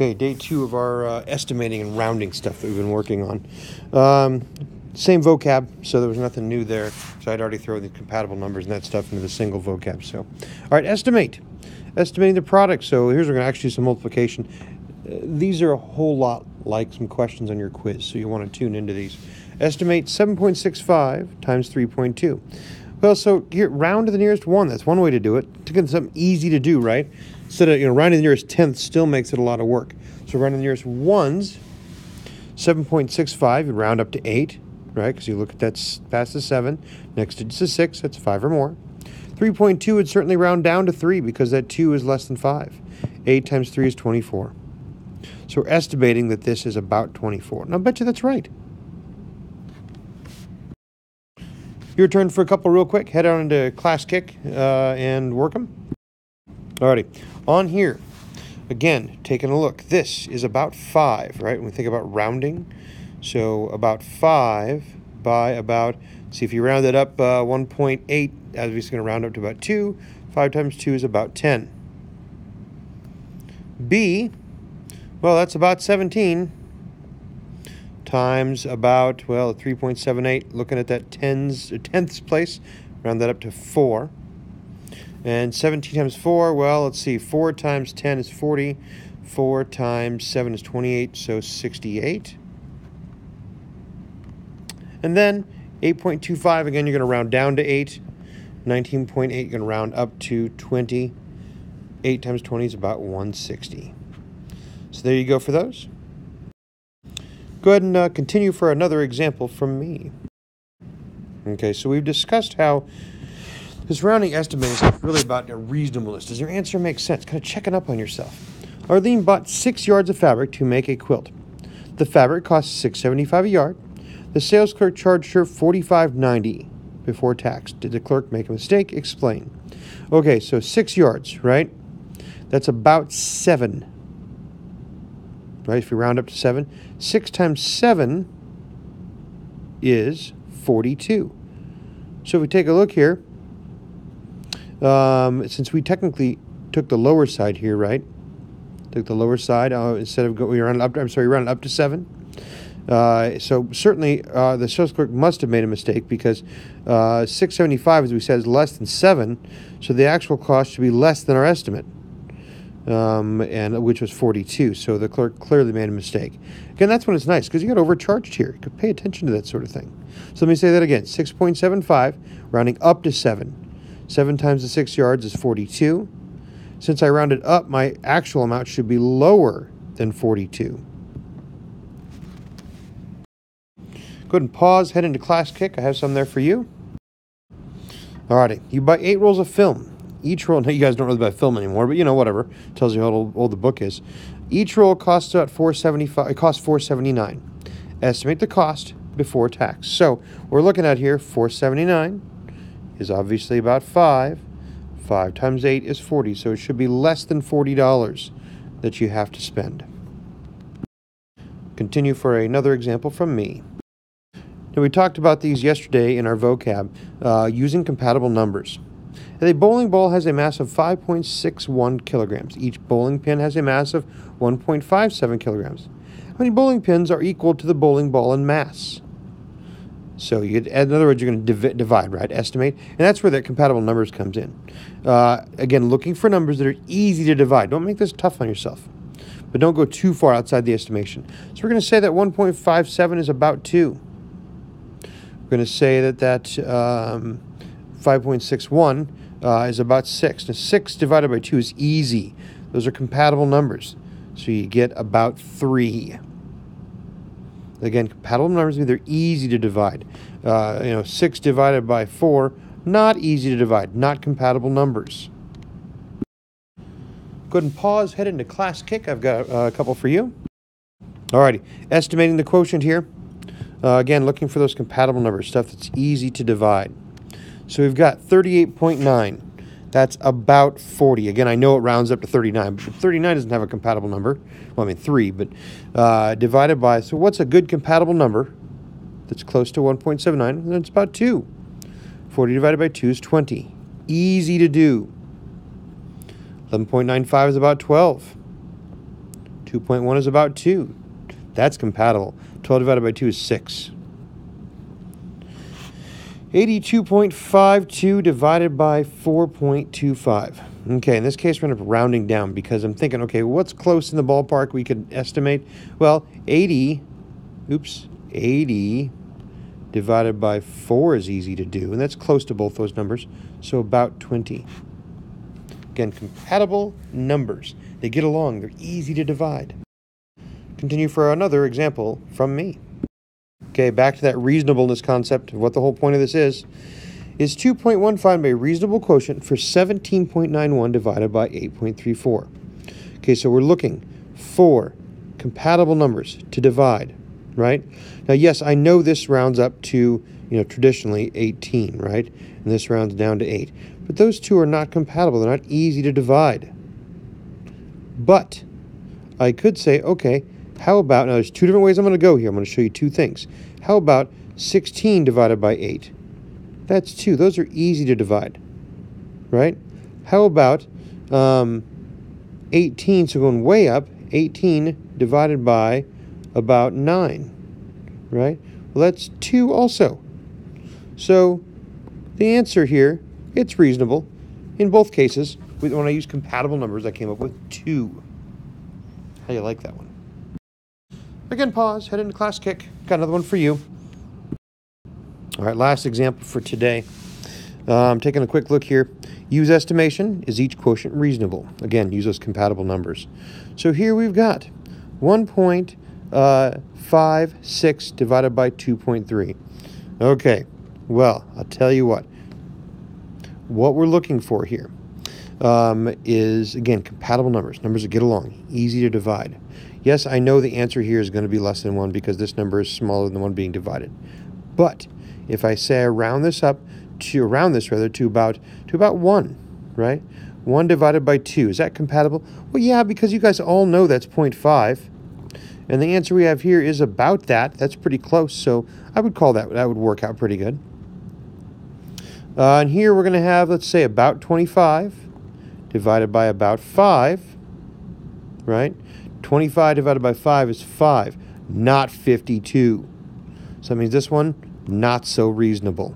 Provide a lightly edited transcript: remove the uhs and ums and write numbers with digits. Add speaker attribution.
Speaker 1: Okay, day 2 of our estimating and rounding stuff that we've been working on. Same vocab, so there was nothing new there. So I'd already thrown the compatible numbers and that stuff into the single vocab. So, all right, estimate. Estimating the product. So here's we're going to actually do some multiplication. These are a whole lot like some questions on your quiz, so you want to tune into these. Estimate 7.65 times 3.2. Well, so here, round to the nearest one. That's one way to do it. To get something easy to do, right? Instead of, rounding the nearest tenth still makes it a lot of work. So rounding the nearest ones, 7.65, you round up to 8, right? Because you look at that's past the 7. Next digit's a 6, that's 5 or more. 3.2 would certainly round down to 3 because that 2 is less than 5. 8 times 3 is 24. So we're estimating that this is about 24. And I'll bet you that's right. Your turn for a couple real quick. Head on into Class Kick and work them. Alrighty. On here, again, taking a look. This is about 5, right? When we think about rounding. So about 5 by about, see if you round it up 1.8, as we're going to round up to about 2. 5 times 2 is about 10. B, well, that's about 17 times about, well, 3.78. Looking at that tenths place, round that up to 4. And 17 times 4, well, let's see, 4 times 10 is 40. 4 times 7 is 28, so 68. And then 8.25, again, you're going to round down to 8. 19.8, you're going to round up to 20. 8 times 20 is about 160. So there you go for those. Go ahead and continue for another example from me. Okay, so we've discussed how this rounding estimate is really about a reasonableness. Does your answer make sense? Kind of checking up on yourself. Arlene bought 6 yards of fabric to make a quilt. The fabric cost $6.75 a yard. The sales clerk charged her $45.90 before tax. Did the clerk make a mistake? Explain. Okay, so 6 yards, right? That's about 7. Right, if we round up to 7. 6 times 7 is 42. So if we take a look here, since we technically took the lower side here, right? Took the lower side instead of we rounded up. We rounded up to 7. So certainly the sales clerk must have made a mistake because 675, as we said, is less than 7. So the actual cost should be less than our estimate, and which was 42. So the clerk clearly made a mistake. Again, that's when it's nice because you got overcharged here. You could pay attention to that sort of thing. So let me say that again: 6.75, rounding up to 7. 7 times the 6 yards is 42. Since I rounded up, my actual amount should be lower than 42. Go ahead and pause, head into Class Kick. I have some there for you. Alrighty, you buy 8 rolls of film. Each roll, now you guys don't really buy film anymore, but whatever. Tells you how old the book is. Each roll costs about $4.75. It costs $4.79. Estimate the cost before tax. So we're looking at here, $4.79 is obviously about 5. 5 times 8 is 40, so it should be less than $40 that you have to spend. Continue for another example from me. Now, we talked about these yesterday in our vocab using compatible numbers. And a bowling ball has a mass of 5.61 kilograms. Each bowling pin has a mass of 1.57 kilograms. How many bowling pins are equal to the bowling ball in mass? So in other words, you're going to divide, right? Estimate. And that's where that compatible numbers comes in. Again, looking for numbers that are easy to divide. Don't make this tough on yourself. But don't go too far outside the estimation. So we're going to say that 1.57 is about 2. We're going to say that 5.61 is about 6. Now, 6 divided by 2 is easy. Those are compatible numbers. So you get about 3. Again, compatible numbers mean they're easy to divide. 6 divided by 4, not easy to divide, not compatible numbers. Go ahead and pause, head into Class Kick. I've got a couple for you. Alrighty, estimating the quotient here. Again, looking for those compatible numbers, stuff that's easy to divide. So we've got 38.9. That's about 40. Again, I know it rounds up to 39, but 39 doesn't have a compatible number. Well, 3, but divided by, so what's a good compatible number that's close to 1.79? And it's about 2. 40 divided by 2 is 20. Easy to do. 11.95 is about 12. 2.1 is about 2. That's compatible. 12 divided by 2 is 6. 82.52 divided by 4.25. Okay, in this case, we're going to rounding down because I'm thinking, okay, what's close in the ballpark we could estimate? Well, 80 divided by 4 is easy to do, and that's close to both those numbers, so about 20. Again, compatible numbers. They get along. They're easy to divide. Continue for another example from me. Okay, back to that reasonableness concept of what the whole point of this is 2.1 find a reasonable quotient for 17.91 divided by 8.34. Okay, so we're looking for compatible numbers to divide, right? Now, yes, I know this rounds up to, traditionally 18, right? And this rounds down to 8. But those two are not compatible. They're not easy to divide. But I could say, okay, how about, now there's two different ways I'm going to go here. I'm going to show you two things. How about 16 divided by 8? That's 2. Those are easy to divide, right? How about 18, so going way up, 18 divided by about 9, right? Well, that's 2 also. So the answer here, it's reasonable. In both cases, when I use compatible numbers, I came up with 2. How do you like that one? Again, pause, head into class kick. Got another one for you. All right, last example for today. I'm taking a quick look here. Use estimation. Is each quotient reasonable? Again, use those compatible numbers. So here we've got 1.56 divided by 2.3. Okay, well, I'll tell you what. What we're looking for here is, again, compatible numbers. Numbers that get along, easy to divide. Yes, I know the answer here is going to be less than 1 because this number is smaller than the one being divided. But if I say I round this up to about 1, right? 1 divided by 2, is that compatible? Well, yeah, because you guys all know that's 0.5. And the answer we have here is about that. That's pretty close, so I would call that would work out pretty good. And here we're going to have, let's say, about 25 divided by about 5, right? 25 divided by 5 is 5, not 52. So that means this one, not so reasonable.